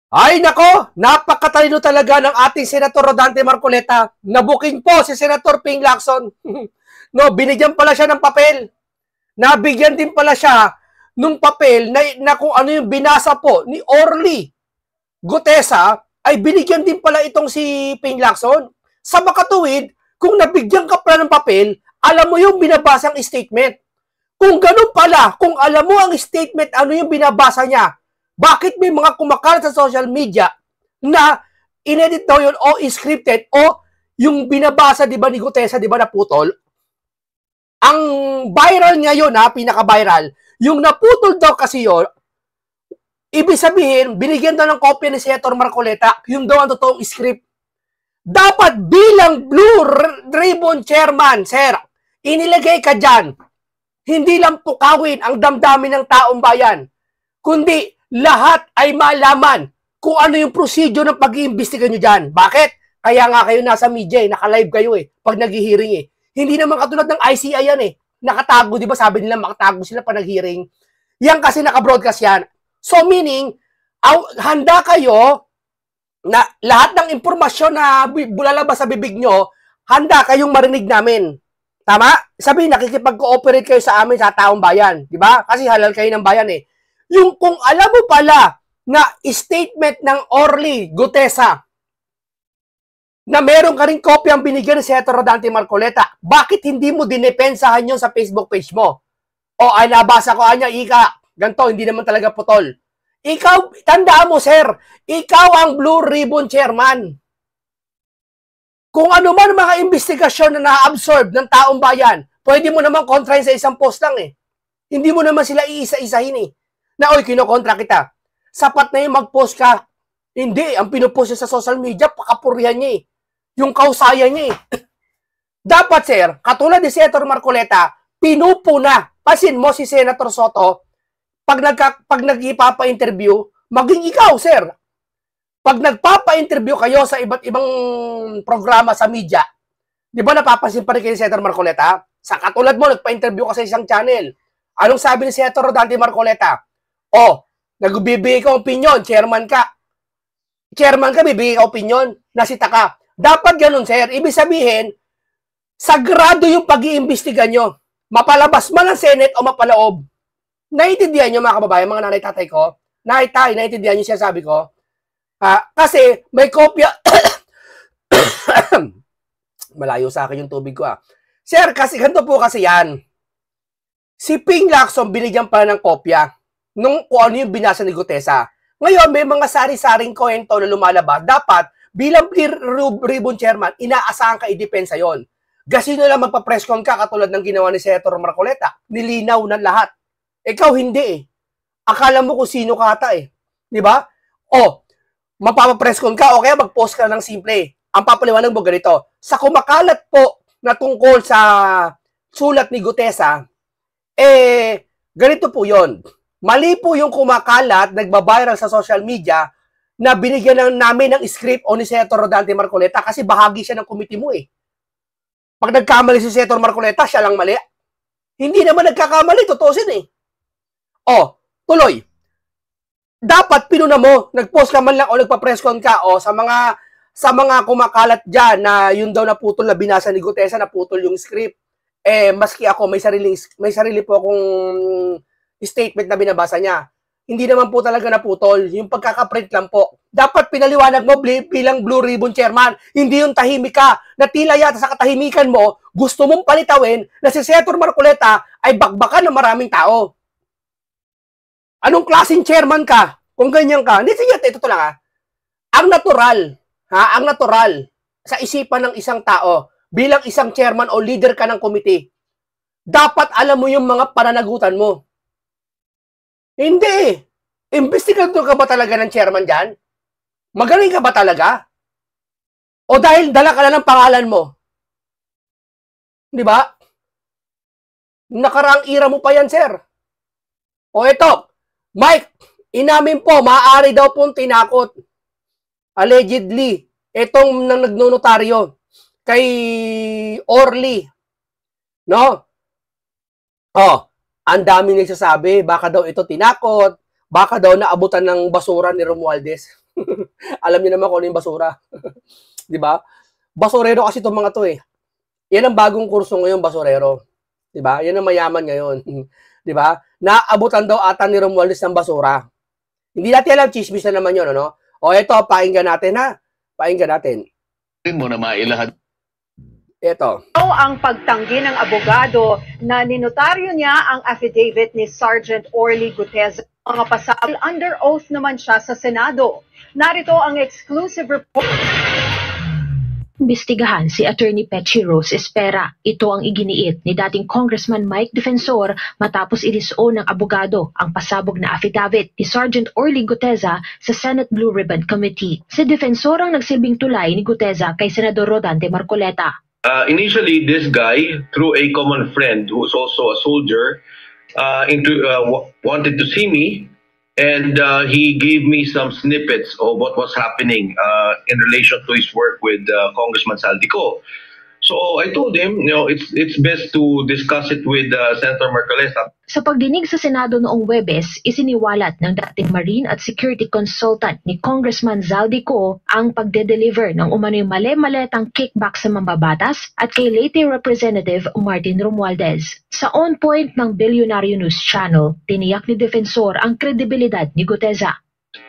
Ay nako, napakatalino talaga ng ating Senator Rodante Marcoleta. Nabuking po si Senator Ping Lacson. No, binigyan pala siya ng papel. Nabigyan din pala siya nung papel na kung ano yung binasa po ni Orly Gutesa, ay binigyan din pala itong si Ping Lacson. Sa makatuwid, kung nabigyan ka pala ng papel, alam mo yung binabasang statement. Kung ganun pala, kung alam mo ang statement, ano yung binabasa niya, bakit may mga kumakalat sa social media na inedit daw yun o scripted o yung binabasa, di ba, ni Gutesa, di ba, naputol? Ang viral ngayon, pinaka-viral, yung naputol daw kasi yun, ibig sabihin, binigyan daw ng kopya ni Senator Marcoleta, yung daw ang totoong script. Dapat bilang Blue Ribbon Chairman, sir, inilagay ka dyan. Hindi lang pukawin ang damdamin ng taong bayan, kundi lahat ay malaman kung ano yung procedure ng pag-iimbestiga nyo dyan. Bakit? Kaya nga kayo nasa media, naka-live kayo pag nag-hearing Hindi naman katulad ng ICI yan Nakatago, di ba? Sabi nila makatago sila pag nag-hearing. Yan kasi naka-broadcast yan. So meaning, handa kayo na lahat ng impormasyon na bulalabas sa bibig nyo, handa kayong marinig namin. Tama? Sabihin, nakikipag-cooperate kayo sa amin sa taong bayan. Di ba? Kasi halal kayo ng bayan Yung kung alam mo pala na statement ng Orly Gutesa na meron ka rin kopyang binigyan ni Senator Rodante Marcoleta, bakit hindi mo dinepensahan yun sa Facebook page mo? O ay nabasa ko ika, ganito, hindi naman talaga putol. Ikaw, tandaan mo sir, ikaw ang Blue Ribbon Chairman. Kung ano man mga investigasyon na na-absorb ng taong bayan, pwede mo naman kontrahin sa isang post lang Hindi mo naman sila iisa-isahin na, oy, kinokontra kita. Sapat na yung mag-post ka. Hindi, ang pinupost niya sa social media, pakapurihan niya Yung kausayan niya Dapat, sir, katulad ni Senator Marcoleta, pinupuna. Pasin mo si Senator Soto, pag nagpapa-interview, maging ikaw, sir. Pag nagpapa-interview kayo sa iba't ibang programa sa media, di ba napapansin pa rin kay Senator Marcoleta? Sa katulad mo, nagpa-interview ka sa isang channel. Anong sabi ni Senator Rodante Marcoleta? Nagbibigay ka opinion, chairman ka. Chairman ka, bibigay ka opinion, nasita ka. Dapat ganun, sir. Ibig sabihin, sagrado yung pag-iimbestiga nyo. Mapalabas man ang Senate o mapaloob. Naiintindihan nyo, mga kababayan, mga nanay tatay ko? Naiintindihan nyo siya sabi ko? Kasi may kopya. Malayo sa akin yung tubig ko Sir, kasi ganito po kasi yan. Si Ping Lacson binigyan pa ng kopya nung kung ano yung binasa ni Gutesa. Ngayon, may mga sari-saring kwento na lumalabas. Dapat, bilang Ribbon Chairman, inaasahan ka i-depensa yon. Gasino lang magpa-press con ka katulad ng ginawa ni Senator Marcoleta. Nilinaw ng lahat. Ikaw hindi Akala mo kung sino ka ata Di ba? Magpapapress con ka o kaya mag-post ka ng simple. Ang papaliwanag mo ganito. Sa kumakalat po na tungkol sa sulat ni Gutesa, ganito po yon. Mali po yung kumakalat, nagbabiral sa social media na binigyan namin ng script o ni Senator Rodante Marcoleta kasi bahagi siya ng committee mo Pag nagkamali si Senator Marcoleta, siya lang mali. Hindi naman nagkakamali, totosin tuloy. Dapat pinuna mo, nag-post ka man lang o nagpa-press con ka sa mga kumakalat dyan na yun daw naputol na binasa ni Gutesa, naputol yung script. Maski ako, may sarili po akong statement na binabasa niya. Hindi naman po talaga naputol. Yung pagkakaprint lang po. Dapat pinaliwanag mo bilang Blue Ribbon Chairman. Hindi yung tahimik ka. Na tila yata sa katahimikan mo, gusto mong palitawin na si Senator Marcoleta ay bakbakan ng maraming tao. Anong klaseng chairman ka? Kung ganyan ka. Hindi, sige, ito lang Ang natural sa isipan ng isang tao bilang isang chairman o leader ka ng committee, dapat alam mo yung mga pananagutan mo. Hindi. Investigador ka ba talaga ng chairman dyan? Magaling ka ba talaga? O dahil dala ka na ng pangalan mo? Di ba? Nakaraang ira mo pa yan, sir. O ito, Mike, inamin po, maaari daw pong tinakot. Allegedly, itong nagnonotaryo kay Orly. No? Ang daming nagsasabi, baka daw ito tinakot, baka daw naabutan ng basura ni Romualdez. Alam niyo naman kung ano yung basura. Di ba? Basurero kasi itong mga to eh. Yan ang bagong kurso ngayon, basurero. Di ba? Yan ang mayaman ngayon. Di ba? Naabutan daw ata ni Romualdez ng basura. Hindi natin alam, chismis na naman yun, ano? O ito, pakinggan natin ha. Pakinggan natin. Mo na mailahad. Ito. Ang pagtanggi ng abogado na ninotaryo niya ang affidavit ni Sergeant Orly Guteza. Mga pasal under oath naman siya sa Senado. Narito ang exclusive report. Imbestigahan si Attorney Pechi Rose Espera. Ito ang iginiit ni dating Congressman Mike Defensor matapos ilisoon ng abogado ang pasabog na affidavit ni Sergeant Orly Guteza sa Senate Blue Ribbon Committee. Si Defensor ang nagsilbing tulay ni Guteza kay Senador Rodante Marcoleta. Initially, this guy, through a common friend who's also a soldier, wanted to see me, and he gave me some snippets of what was happening in relation to his work with Congressman Saldico. So I told him, it's best to discuss it with Senator Marcoleta. Sa pagdinig sa Senado noong Huwebes, isiniwalat ng dating Marine at Security Consultant ni Congressman Zaldico ang pagde-deliver ng umano'y mali-maletang kickback sa mambabatas at kay Leyte Representative Martin Romualdez. Sa On Point ng Billionaire News Channel, tiniyak ni Defensor ang kredibilidad ni Guteza.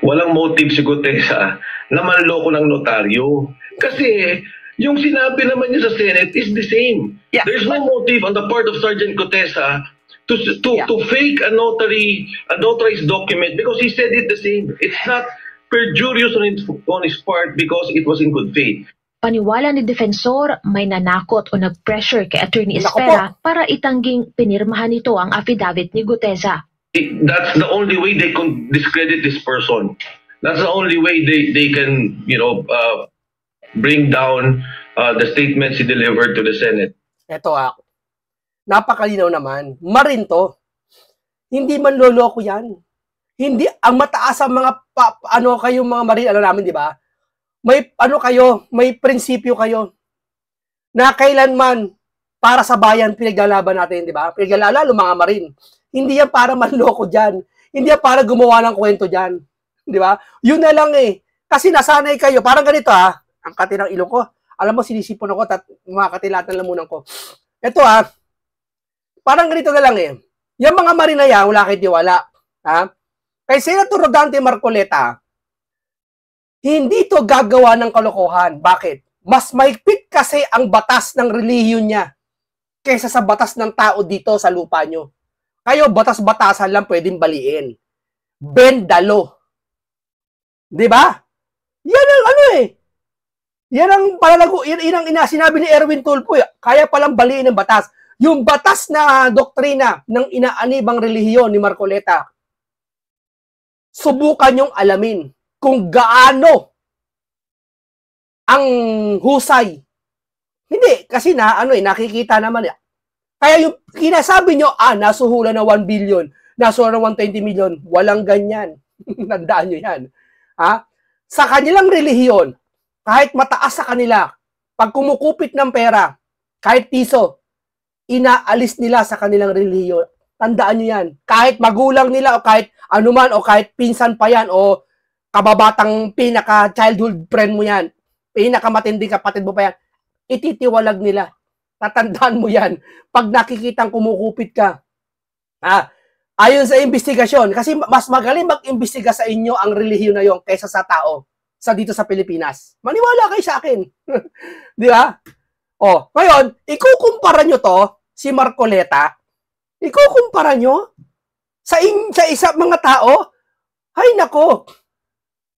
Walang motive si Guteza na manloko ng notaryo. Kasi yung sinabi naman niya sa Senate is the same. Yeah. There's no motive on the part of Sergeant Guteza to fake a notarized document because he said it the same. It's not perjurious on his part because it was in good faith. Paniwala ni Defensor, may nanakot o nag-pressure kay Attorney Espera para itangging pinirmahan nito ang affidavit ni Guteza. That's the only way they can discredit this person. That's the only way they can, bring down the statements he delivered to the Senate. Ito napakalinaw naman. Marin to. Hindi man loloko yan. Hindi, ang mataas ang mga, kayong mga marin, namin, di ba? May, may prinsipyo kayo. Na kailanman, para sa bayan, pinaglalaban natin, di ba? Pinaglalaban, mga marin. Hindi yan para manloko dyan. Hindi yan para gumawa ng kwento dyan. Di ba? Yun na lang eh. Kasi nasanay kayo. Parang ganito ang kati ng ilong ko. Alam mo, sinisipon ako, mga katilat ng lamunan ko. Ito parang ganito na lang eh. Yung mga marinaya, wala kayo tiwala. Kay Senator Rodante Marcoleta, hindi to gagawa ng kalokohan. Bakit? Mas mahigpit kasi ang batas ng relihiyon niya kaysa sa batas ng tao dito sa lupa nyo. Kayo, batas-batasan lang pwedeng baliin. Bend the law. Diba? Yan ang yan ang palalago, yan ang sinabi ni Erwin Tulfo, kaya palang baliin ng batas. Yung batas na doktrina ng inaanibang relihiyon ni Marcoleta, subukan yung alamin kung gaano ang husay. Hindi, kasi nakikita naman. Kaya yung kinasabi nyo, nasuhulan na 1 billion, nasuhulan na 120 million, walang ganyan. Nandaan nyo yan. Sa kanilang relihiyon, kahit mataas sa kanila, pag kumukupit ng pera, kahit piso, inaalis nila sa kanilang relihiyon. Tandaan nyo yan. Kahit magulang nila o kahit anuman o kahit pinsan pa yan o kababatang pinaka-childhood friend mo yan, pinakamatinding kapatid mo pa yan, ititiwalag nila. Tatandaan mo yan. Pag nakikitang kumukupit ka. Ayon sa investigasyon, kasi mas magaling mag-imbestiga sa inyo ang relihiyon na yon kaysa sa tao sa dito sa Pilipinas. Maniwala kayo sa akin. Di ba? Ngayon, ikukumpara nyo to, si Marcoleta, ikukumpara nyo sa mga tao, ay nako,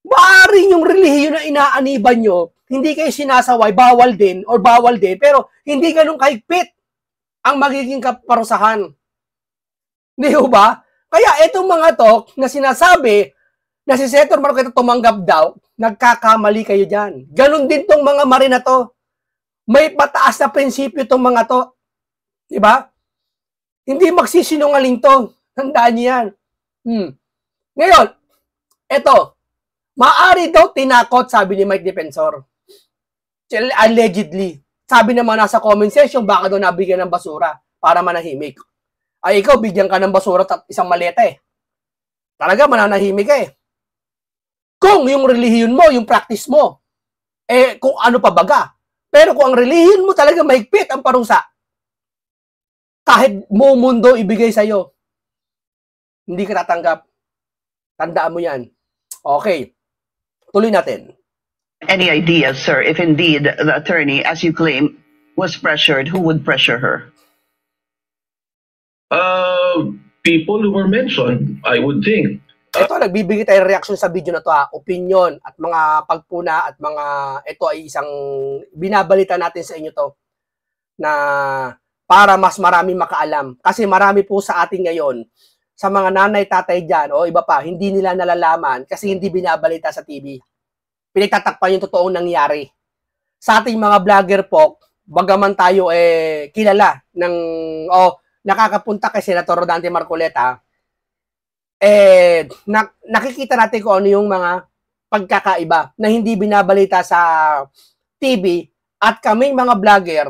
maaring yung relihiyon na inaaniban nyo, hindi kayo sinasaway, bawal din, pero hindi ganun kahigpit ang magiging kaparusahan. Di ba? Kaya itong mga to na sinasabi na si Senator Marcoleta tumanggap daw, nagkakamali kayo dyan. Ganon din tong mga marin na to. May pataas na prinsipyo tong mga to. Diba? Hindi magsisinungaling to. Tandaan niyo yan. Ngayon, eto, maaari daw tinakot, sabi ni Mike Defensor. Allegedly. Sabi naman nasa comment section, baka daw nabigyan ng basura para manahimik. Ay, ikaw, bigyan ka ng basura at isang maleta eh. Talaga, mananahimik ka eh. Kung yung relihiyon mo, yung practice mo, kung ano pa baga. Pero kung ang relihiyon mo talaga mahigpit ang parusa, kahit mo mundo ibigay sa'yo, hindi ka tatanggap. Tandaan mo yan. Okay. Tuloy natin. Any idea, sir, if indeed the attorney, as you claim, was pressured, who would pressure her? People who were mentioned, I would think. Ito, nagbibigay tayo reaction sa video na to opinion at mga pagpuna at mga, ito ay isang binabalita natin sa inyo to na para mas marami makaalam. Kasi marami po sa atin ngayon, sa mga nanay, tatay dyan, o iba pa, hindi nila nalalaman kasi hindi binabalita sa TV. Pinagtatakpan yung totoong nangyari. Sa ating mga vlogger po, bagaman tayo kilala ng, nakakapunta kay Senator Rodante Marcoleta, nakikita natin kung ano yung mga pagkakaiba na hindi binabalita sa TV at kaming mga vlogger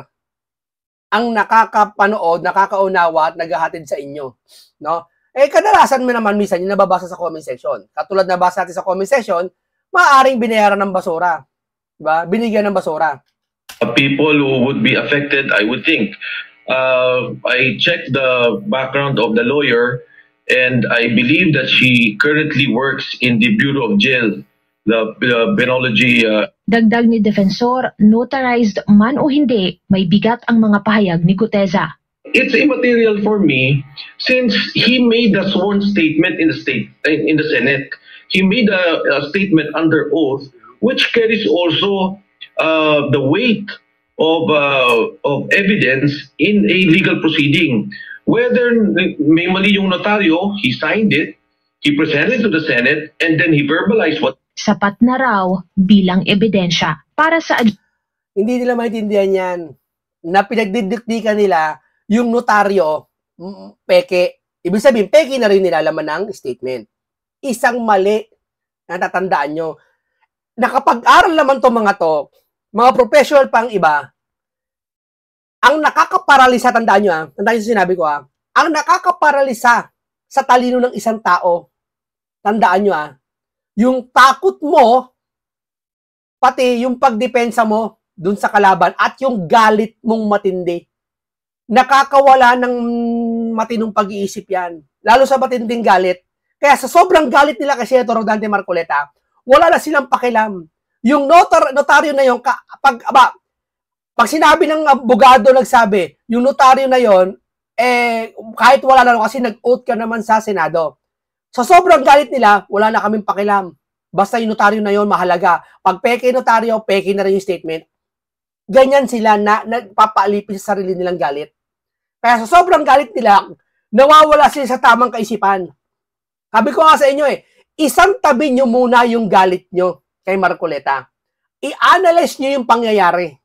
ang nakakapanood, nakakaunawa at naghahatid sa inyo. No? Kadalasan mo naman minsan yung nababasa sa comment section. Katulad nabasa natin sa comment section, maaaring binayaran ng basura. Diba? Binigyan ng basura. People who would be affected, I would think. I checked the background of the lawyer, and I believe that she currently works in the Bureau of Jail, the penology. Dagdag ni Defensor, notarized man o hindi, may bigat ang mga pahayag ni Guteza. It's immaterial for me since he made a sworn statement in the Senate. He made a statement under oath, which carries also the weight of evidence in a legal proceeding. Whether may mali yung notaryo, he signed it, he presented it to the Senate, and then he verbalized what. Sapat na raw bilang ebidensya para sa Hindi nila maintindihan yan na pinagdidikdikan nila yung notaryo, peke. Ibig sabihin, peke na rin nilalaman ng statement. Isang mali, natatandaan nyo. Nakapag-aral naman to mga to, mga professional pang iba, ang nakakaparalisa, tandaan nyo tandaan nyo sinabi ko ang nakakaparalisa sa talino ng isang tao, tandaan nyo yung takot mo, pati yung pagdepensa mo dun sa kalaban at yung galit mong matindi. Nakakawala ng matinong pag-iisip yan, lalo sa matinding galit. Kaya sa sobrang galit nila kay Senator Rodante Marcoleta, wala na silang pakialam. Yung notaryo na yung, pag sinabi ng abogado nagsabi, yung notaryo na yon, kahit wala na kasi nag-oath ka naman sa Senado. Sa sobrang galit nila, wala na kaming pakialam. Basta yung notaryo na yon mahalaga. Pag peke notaryo, peke na rin yung statement. Ganyan sila na nagpapaalipin sa sarili nilang galit. Kaya sa sobrang galit nila, nawawala sila sa tamang kaisipan. Sabi ko nga sa inyo isang tabi nyo muna yung galit nyo kay Marcoleta. I-analyze nyo yung pangyayari.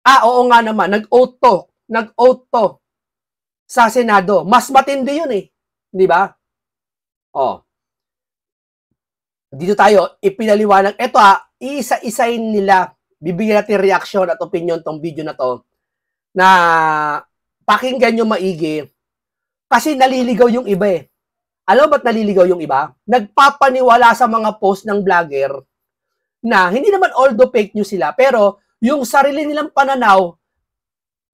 Oo nga naman, nag-oath to sa Senado. Mas matindi yun di ba? Dito tayo, ipinaliwanag. Ito isa-isayin nila, bibigyan natin reaksyon at opinion tong video na to, na pakinggan nyo maigi, kasi naliligaw yung iba Alam mo ba't naliligaw yung iba? Nagpapaniwala sa mga post ng vlogger na hindi naman although fake news sila, pero yung sarili nilang pananaw,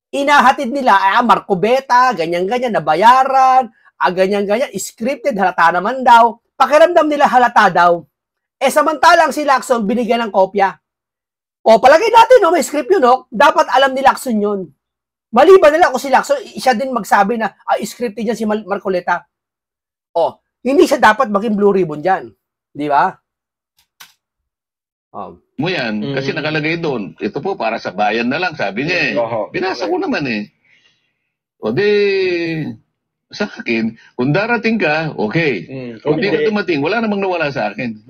inahatid nila, Marcobeta, ganyan-ganyan, nabayaran, ganyan-ganyan, scripted, halata naman daw. Pakiramdam nila halata daw. Samantalang si Lacson binigyan ng kopya. Palagay natin, may script yun, dapat alam ni Lacson yun. Maliban nila kung si Lacson, siya din magsabi na, scripted niya si Marcoleta. Hindi siya dapat maging blue ribbon dyan. Di ba? Mo yan, kasi nakalagay doon. Ito po para sa bayan na lang, sabi niya Binasa ko naman O di, sa akin, kung darating ka, okay. Kung di ka dumating, wala namang nawala sa akin.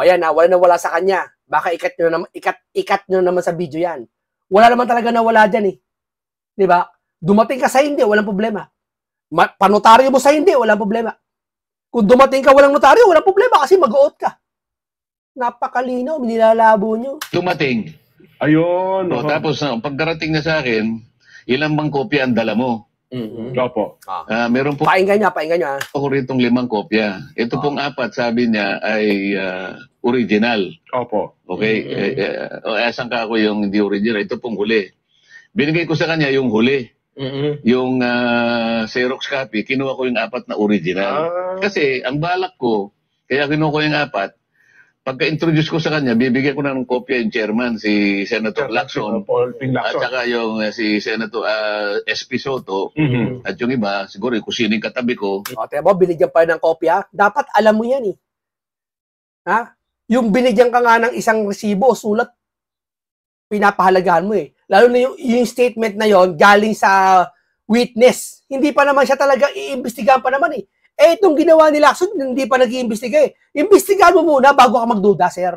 Ayan wala nawala sa kanya. Baka ikat nyo naman sa video yan. Wala naman talaga nawala dyan Di ba? Dumating ka sa hindi, walang problema. Panotaryo mo sa hindi, walang problema. Kung dumating ka walang notaryo, walang problema kasi mag-oath ka. Napakalinaw, nilalabo nyo. Dumating. Ayun. Tapos, pagdarating na sa akin, ilang bang kopya ang dala mo? Opo. Meron po Painggan niya. ako ritong 5 kopya. Ito pong 4, sabi niya, ay original. Opo. Okay? Asan ka ako yung hindi original? Ito pong huli. Binigay ko sa kanya yung huli. Yung Xerox copy, kinuha ko yung 4 na original. Kasi ang balak ko, kaya kinuha ko yung 4, pagka-introduce ko sa kanya, bibigyan ko na ng kopya yung chairman, si Senator Lacson, at saka yung si Senator SP Soto, at yung iba, siguro yung kusining katabi ko. O, tiyan mo, binigyan pa ng kopya. Dapat alam mo yan eh. Ha? Yung binigyan ka nga ng isang resibo o sulat, pinapahalagahan mo eh. Lalo na yung statement na yon galing sa witness. Hindi pa naman siya talaga iimbestigahan pa naman eh. Itong ginawa ni Lacson, hindi pa nag-iimbestiga eh. Imbestigahan mo muna bago ka magduda, sir.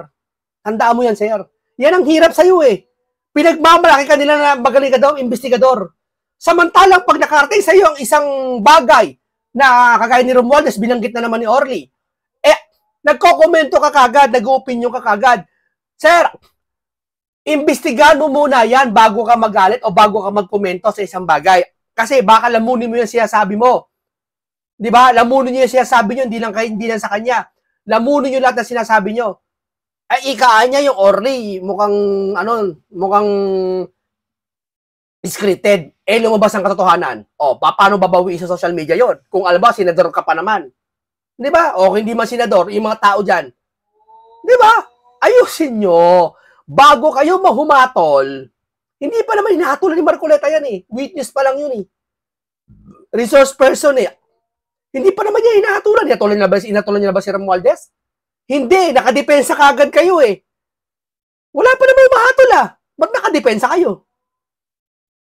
Tandaan mo yan, sir. Yan ang hirap sa'yo eh. Pinagmamalaki ka nila na magaling ka daw, investigador. Samantalang pag nakarating sa'yo ang isang bagay na kagaya ni Romualdez, binanggit na naman ni Orly, nagko-komento ka kagad, nag-opinion ka kagad. Sir, imbestigahan mo muna yan bago ka magalit o bago ka magkomento sa isang bagay. Kasi baka lamunin mo yung sinasabi mo. Di ba? Lamunin niyo yung sinasabi niyo, hindi lang sa kanya. Lamunin niyo lahat ng sinasabi niyo. Ay, ikaan niya yung Orly, mukhang scripted. Lumabas ang katotohanan. O, paano babawi sa social media yon? Kung alam ba, senador ka pa naman. Di ba? O, hindi man senador, yung mga tao dyan. Di ba? Ayusin nyo. Bago kayo mahumatol, hindi pa naman hinahatulan ni Marcoleta yan eh. Witness pa lang yun eh. Resource person eh. Hindi pa naman niya hinahatulan. Inatulan niya na ba si Romualdez? Hindi. Nakadepensa kagad kayo eh. Wala pa naman yung mahatol ah. Ba't nakadepensa kayo?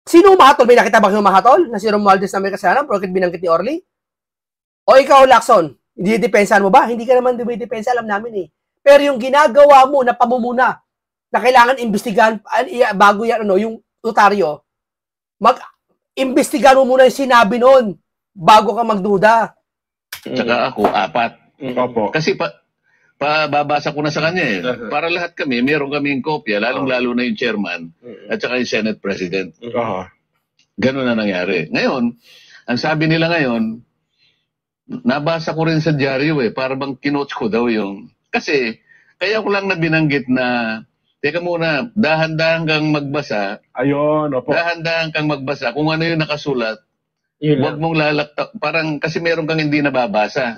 Sino umahatol? May nakita ba kayo umahatol? Na si Romualdez na may kasalanan? Bakit binanggit ni Orly? O ikaw, Lacson, hindi depensahan mo ba? Hindi ka naman depensa, alam namin eh. Pero yung ginagawa mo na pamumuna na kailangan imbestigahan bago yan, yung notaryo, mag-imbestigahan mo muna yung sinabi noon bago ka magduda. Tsaka ako, 4. Opo. Kasi babasa ko na sa kanya eh. Para lahat kami, meron kaming kopya, lalong-lalo na yung chairman at saka yung Senate President. Ganun na nangyari. Ngayon, ang sabi nila ngayon, nabasa ko rin sa dyaryo eh, para bang kinotes ko daw yung... Kasi, kaya ko lang na binanggit na, teka muna, dahan-dahan kang magbasa. Ayun, opo. Dahan-dahan kang magbasa. Kung ano yung nakasulat, huwag mong lalakta. Parang kasi meron kang hindi nababasa.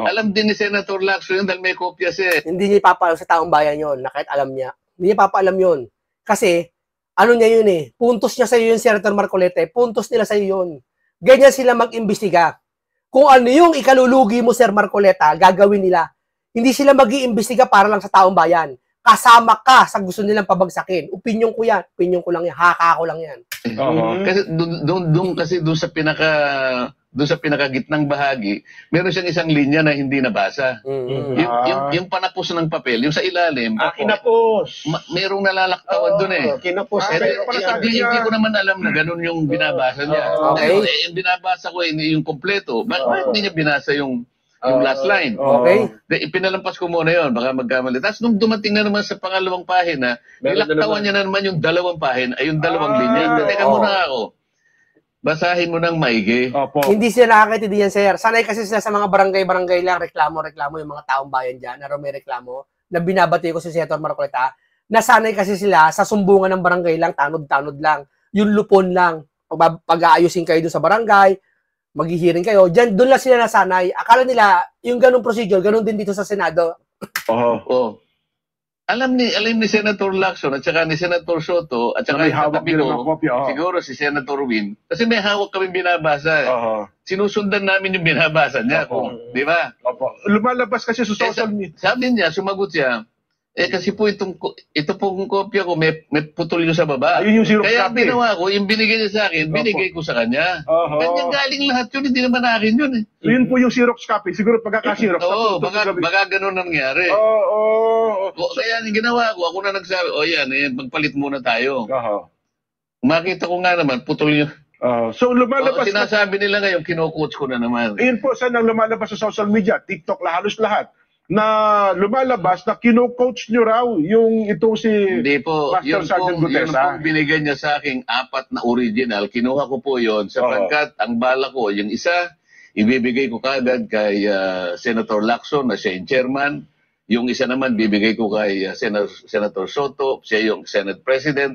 Alam din ni Senator Lacson yun dahil may kopya siya. Hindi niya ipapaalam sa taong bayan yun, na kahit alam niya. Hindi niya ipapaalam yun. Kasi, ano niya yun eh, puntos niya sa'yo yun, Senator Marcoleta, puntos nila sa'yo yun. Ganyan sila mag-imbestiga. Kung ano yung ikalulugi mo, Sir Marcoleta, gagawin nila. Hindi sila mag-iimbestiga para lang sa taong bayan. Kasama ka sa gusto nilang pabagsakin. Opinyon ko yan. Opinyon ko lang yan. Haka ko lang yan. Kasi doon sa pinakagitnang bahagi, meron siyang isang linya na hindi nabasa. Yung panapos ng papel, yung sa ilalim. Kinapos. Merong nalalaktawan doon eh. Kinapos. Hindi ko naman alam na ganun yung binabasa niya. Yung binabasa ko yung kompleto. Bakit hindi niya binasa yung last line? Okay. Ipinalampas ko muna yun, baka magkamali. Tapos nung dumating na naman sa pangalawang pahina, nilaktawan niya na naman yung 2 pahina, ay yung 2 linya. Teka muna ako. Basahin mo ng maigi. Hindi sila nakakaintindihan, sir. Sanay kasi sila sa mga barangay-barangay lang, reklamo yung mga taong bayan dyan, na may reklamo, na binabati ko si Senator Marcoleta, nasanay kasi sila sa sumbungan ng barangay lang, tanod-tanod lang, yung lupon lang. Pag-aayusin kayo doon sa barangay, maghihiring kayo, doon lang sila nasanay. Akala nila, yung ganung procedure, ganun din dito sa Senado. Alam ni Senator Lacson at saka ni Senator Soto at saka yung katabi ko, siguro si Senator Win, kasi may hawak kami binabasa. Sinusundan namin yung binabasa niya. Di ba? Lumalabas kasi sa social media. Sabi niya, sumagot siya, kasi po ito pong kopya ko, may putol yung sa baba. Ayun yung Xerox Kaya copy. ginawa ko, yung binigay niya sa akin, binigay ko sa kanya. Kanya galing lahat yun, hindi naman akin yun eh. So, yun po yung Xerox copy. Siguro pagkaka-Xerox. Baka ganun nangyari. Kaya yung ginawa ko, ako na nagsabi, yan, magpalit muna tayo. Makita ko nga naman, putol yung... So lumalabas... sinasabi nila ngayon, kino-coach ko na naman. Ayun po, saan ang lumalabas sa social media? TikTok, halos lahat. na lumalabas na kino-coach nyo raw yung itong si Hindi po, Master yun Sergeant pong Gutesa. binigyan niya sa akin 4 na original, kinuha ko po yun sapagkat ang bala ko, yung isa, ibibigay ko kagad kay Senator Lacson na siya yung chairman. Yung isa naman, bibigay ko kay Senator Soto, siya yung Senate President.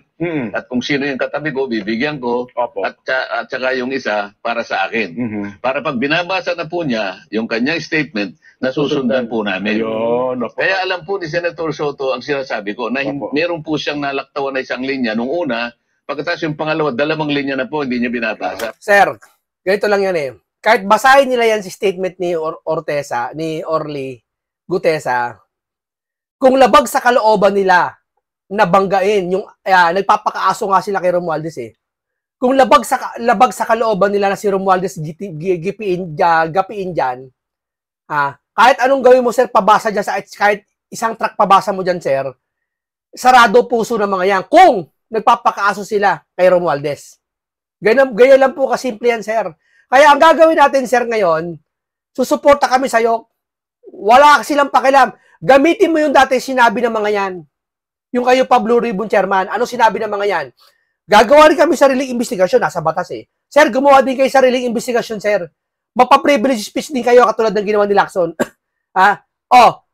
At kung sino yung katabi ko, bibigyan ko. Opo. At saka yung isa para sa akin. Para pag binabasa na po niya yung kanyang statement, nasusundan po namin. Ayun, opo. Kaya alam po ni Senator Soto ang sinasabi ko na meron po siyang nalaktawan na isang linya nung una, pagkatapos yung pangalawa, 2 linya na po, hindi niya binabasa. Sir, ganito lang yan eh. Kahit basahin nila yan si statement ni Orly Gutesa, kung labag sa kalooban nila na banggain yung nagpapakaaso nga sila kay Romualdez eh. Kung labag sa kalooban nila na si Romualdez gapiin diyan, kahit anong gawin mo sir, pabasa diyan sa kahit isang track pabasa mo diyan sir, sarado puso ng mga yan kung nagpapakaaso sila kay Romualdez. Ganyan lang po kasimple yan sir. Kaya ang gagawin natin sir ngayon, susuporta kami sa iyo. Wala silang pakialam. Gamitin mo yung dati sinabi ng mga yan. Yung kayo pa Blue Ribbon Chairman, ano sinabi ng mga yan? Gagawa rin kami sariling investigasyon, nasa batas eh. Sir, gumawa din kayo sariling investigasyon, sir. Mapaprivilege speech din kayo katulad ng ginawa ni Lacson.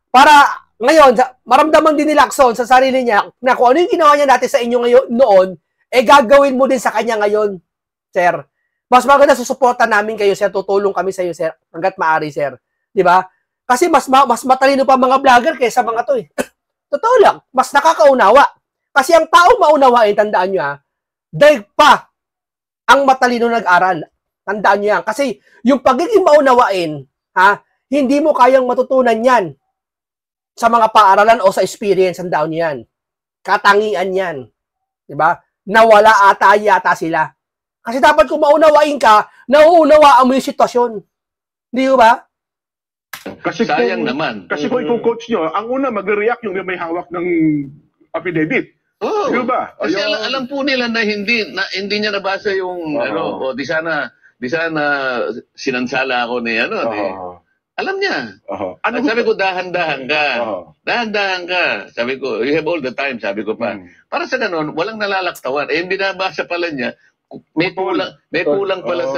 Para ngayon, maramdaman din ni Lacson sa sarili niya na kung ano yung ginawa niya dati sa inyo ngayon, noon, gagawin mo din sa kanya ngayon, sir. Mas maganda susuporta namin kayo, sir. Tutulong kami sa iyo, sir. Hanggat maaari, sir. Di ba? Kasi mas matalino pa mga vlogger kaysa mga to eh. Totoo lang, mas nakakaunawa. Kasi ang tao maunawain, tandaan nyo daig pa ang matalino nag-aral. Tandaan nyo yan. Kasi yung pagiging maunawain, hindi mo kayang matutunan yan sa mga paaralan o sa experience. Tandaan nyo yan. Katangian yan. Diba? Nawala yata sila. Kasi dapat kung maunawain ka, nauunawaan mo yung sitwasyon. Di ba? Kasi sayang naman. Kasi kung i-coach nyo, ang una magre-react yung may hawak ng affidavit. Di ba? Kasi alam po nila na hindi niya nabasa yung di sana sinansala ako ni alam niya. At sabi ko dahan-dahan ka. Dahan-dahan ka. Sabi ko, you have all the time, sabi ko pa. Para sa ganun, walang nalalaktawan. Binabasa pala niya. May kulang pala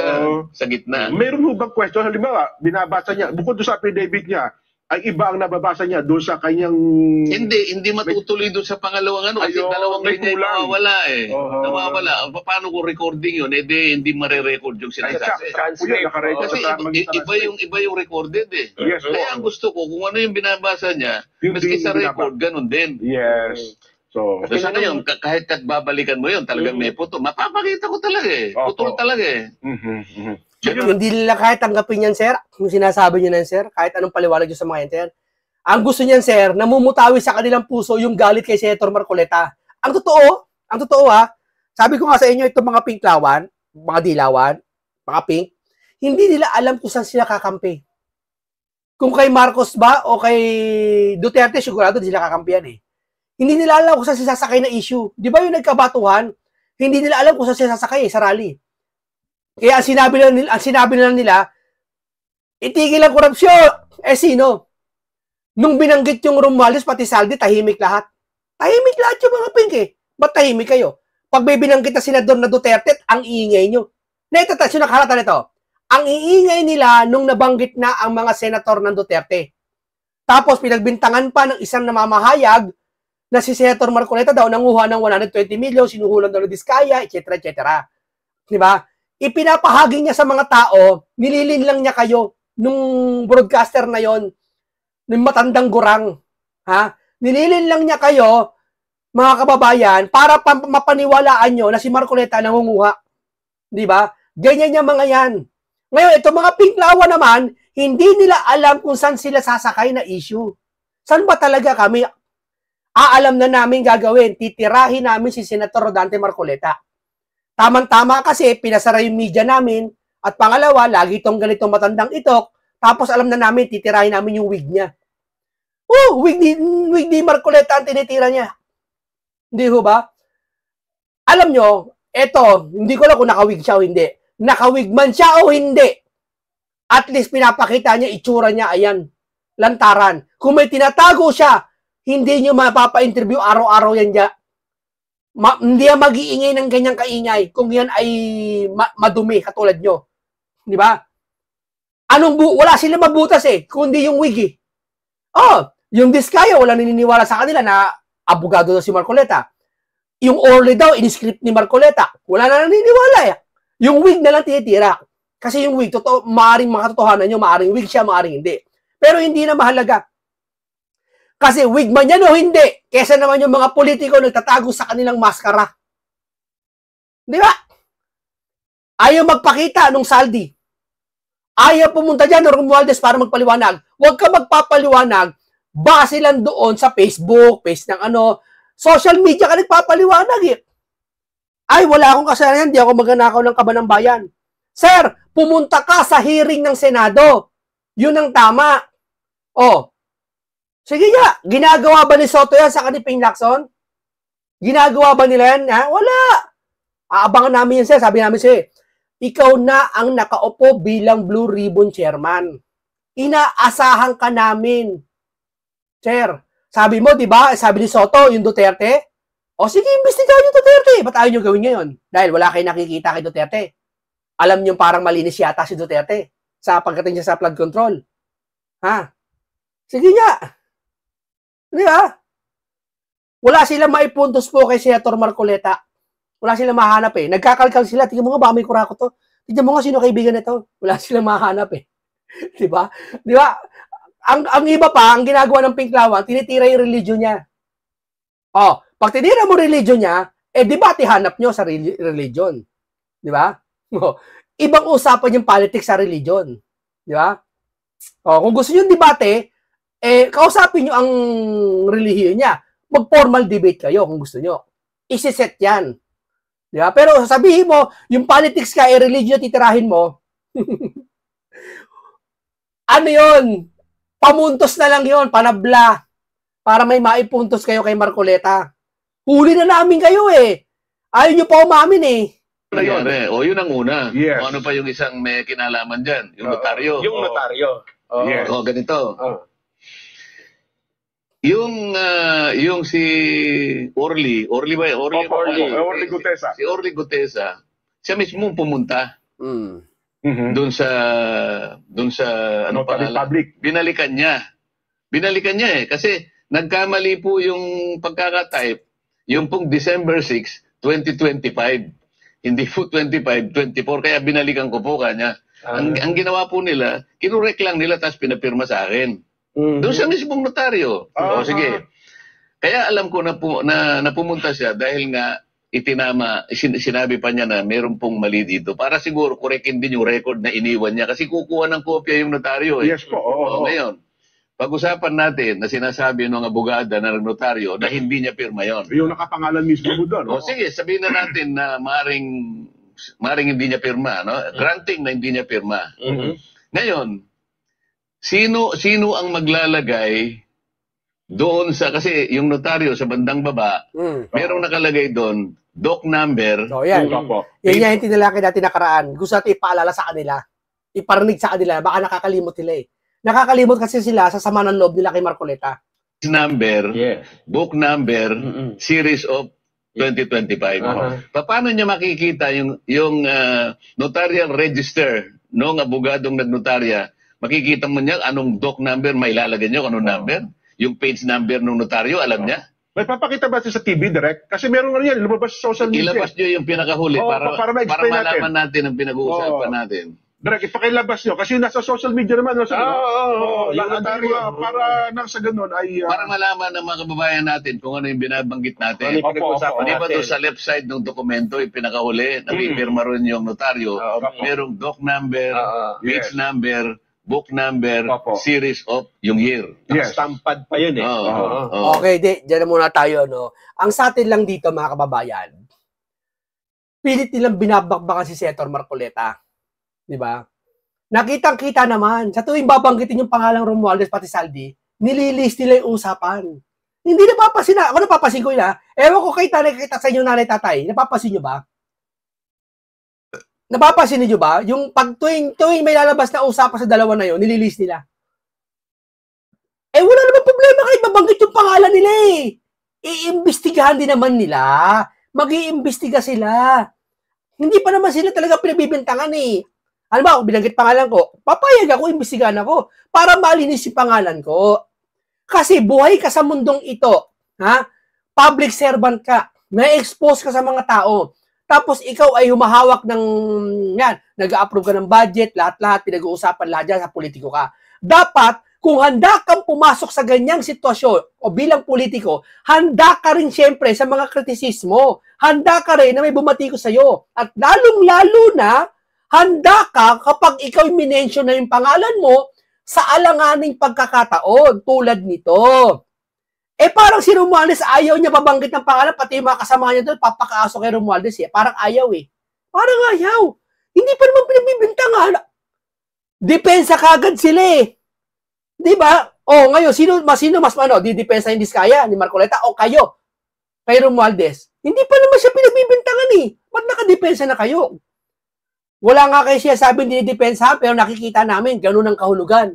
sa gitna. Meron mo bang question? Halimbawa, binabasa niya, bukod doon sa affidavit niya, ay iba ang nababasa niya doon sa kanyang... Hindi matutuloy doon sa pangalawang kasi dalawang linya nawawala eh. Nawawala. Paano kung recording yun? Hindi mare-record yung sinasabi. Kasi iba yung recorded eh. Kaya ang gusto ko, kung ano yung binabasa niya, maski sa record, ganun din. Yes. So ngayon, kahit babalikan mo yun, talagang may puto. Mapapakita ko talaga eh. Putol talaga eh. Hindi nila kahit tanggapin yan, sir. Kung sinasabi nyo na yan, sir, kahit anong paliwanag nyo sa mga yan, sir. Ang gusto niyan, sir, namumutawi sa kanilang puso yung galit kay Senator Marcoleta. Ang totoo sabi ko nga sa inyo, itong mga pinklawan, mga dilawan, mga pink, hindi nila alam kung saan sila kakampi. Kung kay Marcos ba o kay Duterte, sigurado di sila kakampi yan eh. Hindi nila alam kung saan sila sasakay na issue. Di ba yung nagkabatuhan? Hindi nila alam kung saan sila sasakay sa rally. Kaya ang sinabi nila, itigil ang korupsyon. Sino? Nung binanggit yung Romualdez, pati Saldi, tahimik lahat. Tahimik lahat yung mga pink eh. Ba't tahimik kayo? Pag may binanggit na senador na Duterte, ang iingay nyo. Naitatas yung nakahalata nito. Ang iingay nila nung nabanggit na ang mga senator ng Duterte. Tapos pinagbintangan pa ng isang namamahayag na si Senator Marcoleta daw nanguha ng 120 million, sinuhulan daw ng Diskaya, etc. etc. Diba? Ipinapahagi niya sa mga tao, nililin lang niya kayo nung broadcaster na yon, nung matandang gurang. Nililin lang niya kayo, mga kababayan, para mapaniwalaan nyo na si Marcoleta nangunguha. Diba? Ganyan niya mga yan. Ngayon, itong mga pinklawan naman, hindi nila alam kung saan sila sasakay na issue. Saan ba talaga kami? Alam na namin gagawin. Titirahin namin si Senator Rodante Marcoleta. Tamang-tama kasi pinasara yung media namin. At pangalawa, lagi itong ganitong matandang itok. Tapos alam na namin, titirahin namin yung wig niya. Wig ni Marcoleta ang tinitira niya. Hindi ho ba? Alam nyo, eto, hindi ko lang kung nakawig siya o hindi. Nakawig man siya o hindi. At least pinapakita niya, itsura niya, ayan. lantaran. Kung may tinatago siya, hindi nyo mapapa-interview araw-araw yan dyan. Hindi yan mag-iingay ng ganyang kaingay kung yan ay madumi katulad nyo. Di ba? Wala sila mabutas kundi yung wig yung Diskaya, wala naniniwala sa kanila na abogado daw si Marcoleta. Yung Orly daw, in-script ni Marcoleta. Wala na naniniwala Yung wig na lang tinitira. Kasi yung wig, maaaring makatotohanan nyo, maaaring wig siya, maaaring hindi. Pero hindi na mahalaga. Kasi wig man yan o hindi, kesa naman yung mga politiko nagtatago sa kanilang maskara. Di ba? Ayaw magpakita nung saldi. Ayaw pumunta dyan ng Romualdez para magpaliwanag. Huwag ka magpapaliwanag, base lang doon sa Facebook, page ng social media ka nagpapaliwanag Ay, wala akong kasalanan, hindi ako magnanakaw ng kaban ng bayan. Sir, pumunta ka sa hearing ng Senado. Yun ang tama. Sige nga, ginagawa ba ni Soto yan sa kaniping Lacson? Ginagawa ba nila yan? Wala. Aabangan namin yan, sir. Sabi namin sir, ikaw na ang nakaupo bilang Blue Ribbon Chairman. Inaasahan ka namin. Sir, sabi mo, di ba? Sabi ni Soto, yung Duterte. Sige, imbestigahan yung Duterte. Ba't ayaw nyo gawin ngayon? Dahil wala kayo nakikita kay Duterte. Alam nyo parang malinis yata si Duterte sa pagdating niya sa flood control. Sige nga. Di ba? Wala silang maipuntos po kay Senator Marcoleta. Wala silang mahanap Nagkakalkal sila. Tingnan mo nga, baka may kurako to. Tingnan mo nga sino kaibigan nito. Wala silang mahanap Di ba? Di ba? Ang iba pa, ang ginagawa ng Pinklawan, tinitira yung religion niya. Pag tinira mo religion niya, di ba tihanap nyo sa religion? Di ba? Ibang usapan yung politics sa religion. Di ba? Kung gusto nyo yung debate, kausapin nyo ang relihiyon niya. Mag-formal debate kayo kung gusto nyo. Isiset yan. Di ba? Pero sabihin mo, yung politics ka, religion titirahin mo, ano yun? Pamuntos na lang yun, panabla. Para may maipuntos kayo kay Marcoleta. Huli na namin kayo Ayaw nyo pa umamin Yun ang una. Yes. Ano pa yung isang may kinalaman dyan? Yung notaryo. Yung notaryo. Yes. Ganito. Yung si Orly ba? Orly Gutesa. Si Orly Gutesa, siya mismo pumunta. Doon sa Notary Public. Binalikan niya kasi nagkamali po yung pagkaka-type yung pong December 6, 2025. Hindi po 25, 24 kaya binalikan ko po kanya. Ang ginawa po nila, kinurek lang nila tapos pinapirma sa akin. Doon sa mismong notaryo. Sige. Kaya alam ko na pumunta siya dahil nga sinabi pa niya na meron pong mali dito. Para siguro korekin din yung record na iniwan niya. Kasi kukuha ng kopya yung notaryo. Yes po. Ngayon, pag-usapan natin na sinasabi ng abogada na notaryo na hindi niya pirma yon. Yung nakapangalan mismo mo doon. Sige, sabihin na natin na maring hindi niya pirma. Granting na hindi niya pirma. Ngayon, sino ang maglalagay doon kasi yung notaryo sa bandang baba, merong nakalagay doon, doc number. Yan. Yan yung tinalaki natin nakaraan. Gusto natin ipaalala sa kanila. Iparinig sa kanila. Baka nakakalimot nila Nakakalimot kasi sila sa sama ng loob nila kay Marcoleta. Number, book number, series of 2025. Paano niya makikita yung notarial register ng abogadong nagnotarya? Makikita mo niya anong doc number may ilalagay niyo, anong number? Yung page number ng notaryo, alam niya? May papakita ba sa TV direct? Kasi meron nga yan, lumabas sa social media. Ilabas nyo yung pinakahuli para malaman natin ang pinag-uusapan natin. Direct, ipakilabas nyo. Kasi nasa social media naman. Yung notaryo, para nang sa ganun ay... para malaman ng mga kababayan natin kung ano yung binabanggit natin. Di ba doon sa left side ng dokumento, yung pinakahuli, napipirma rin yung notaryo, merong doc number, page number, book number, series of yung year. Yes. Stampad pa yun Okay, dyan na muna tayo. Ang sa atin lang dito, mga kababayan, pilit nilang binabakbakan si Senator Marcoleta. Di ba? Nakitang-kita naman, sa tuwing babanggitin yung pangalang Romualdez pati Saldi, nililis nila yung usapan. Hindi napapasin na. Ako napapasin ko yun Ewan ko kay tanay, kita sa inyo nanay tatay. Napapasin nyo ba? Napapasin niyo ba? Yung pag tuwing may lalabas na usapan sa dalawa na yun, nililis nila. Eh, wala naman problema kahit mabanggit yung pangalan nila eh. Iimbestigahan din naman nila. Mag-iimbestiga sila. Hindi pa naman sila talaga pinabibintangan eh. Ano ba, kung binanggit pangalan ko, papayag ako, imbestigahan ako, para malinis yung pangalan ko. Kasi buhay ka sa mundong ito, ha? Public servant ka, na-expose ka sa mga tao, tapos ikaw ay humahawak ng, yan, nag-a-approve ka ng budget, lahat-lahat, pinag-uusapan lahat dyan, sa politiko ka. Dapat, kung handa kang pumasok sa ganyang sitwasyon o bilang politiko, handa ka rin siyempre sa mga kritisismo. Handa ka rin na may bumatiko sa'yo. At lalong-lalo na, handa ka kapag ikaw minention na yung pangalan mo sa alanganing pagkakataon tulad nito. Eh parang si Romualdez ayaw niya babanggit ng pangalan, pati yung mga kasama niya doon, papakaaso kay Romualdez eh. Parang ayaw eh. Parang ayaw. Hindi pa naman pinagbibintangan. Depensa kagad sila eh. Di ba? O ngayon, sino mas didepensa yung Diskaya ni Marcoleta o kayo? Kay Romualdez. Hindi pa naman siya pinagbibintangan eh. Ba't nakadepensa na kayo? Wala nga kayo siya sabing dinidepensa, pero nakikita namin, ganun ang kahulugan.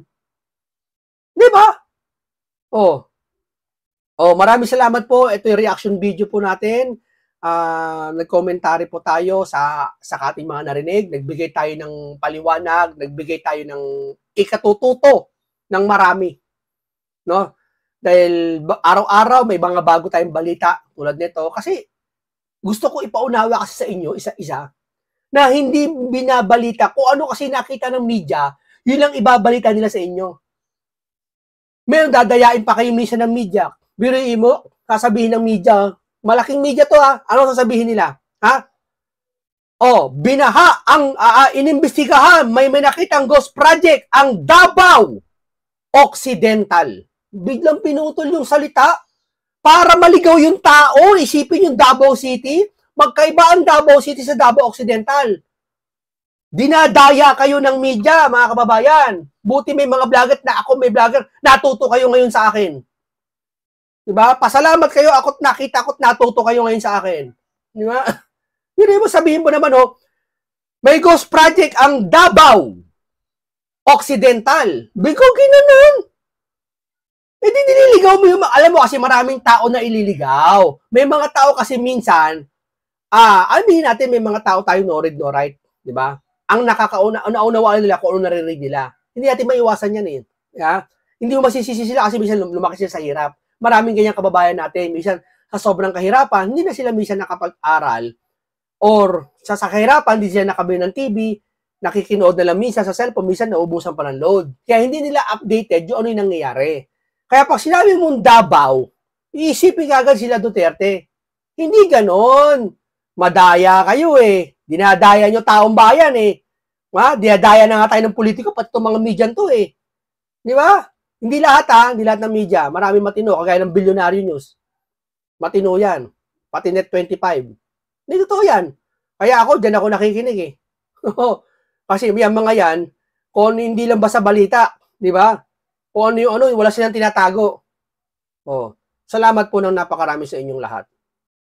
Di ba? Maraming salamat po. Ito yung reaction video po natin. Nag-commentary po tayo sa ating mga narinig. Nagbigay tayo ng paliwanag, nagbigay tayo ng ikatututo ng marami. No? Dahil araw-araw may mga bago tayong balita tulad nito. Kasi gusto ko ipaunawa kasi sa inyo, isa-isa, na hindi binabalita kung ano kasi nakita ng media, yun lang ibabalita nila sa inyo. Meron dadayain pa kayo minsan ng media. Biruin mo, sasabihin ng media, malaking media to ha, ano sasabihin nila? Ha? Binaha, inimbestigahan, may nakitang ghost project, ang Davao Occidental. Biglang pinutol yung salita para maligaw yung tao, isipin yung Davao City, magkaiba ang Davao City sa Davao Occidental. Dinadaya kayo ng media, mga kababayan. Buti may mga vlogger na ako may vlogger, natuto kayo ngayon sa akin. Diba? Pasalamat kayo, ako't nakita ko't natuto kayo ngayon sa akin. Diba? Yun mo sabihin mo naman, may ghost project ang Davao Occidental. Bigo ginanon. Eh di nililigaw mo yung, alam mo kasi maraming tao na ililigaw. May mga tao kasi minsan, aminin natin may mga tao tayo no read, no write. Diba? Ang naunawaan nila kung ano naririnig nila. Hindi natin maiwasan yan eh. Yeah? Hindi mo masisisi sila kasi minsan lumaki sila sa hirap. Maraming ganyang kababayan natin. Minsan sa sobrang kahirapan, hindi na sila minsan nakapag-aral. Or sa kahirapan, hindi sila nakabili ng TV, nakikinood na lang minsan sa cellphone, minsan naubusan pa ng load. Kaya hindi nila updated yung ano yung nangyayari. Kaya pag sinabi mong Davao, iisipin agad sila Duterte. Hindi ganon. Madaya kayo eh. Dinadaya nyo taong bayan eh. Dinadaya na nga tayo ng politiko, pati itong mga media to eh. Di ba? Hindi lahat hindi lahat ng media. Maraming matino, kagaya ng Bilyonaryo News. Matino yan. Pati Net25. Hindi totoo yan. Kaya ako, dyan ako nakikinig eh. Kasi yung mga yan, kung hindi lang basta balita, di ba? Kung ano yung wala silang tinatago. Salamat po ng napakarami sa inyong lahat.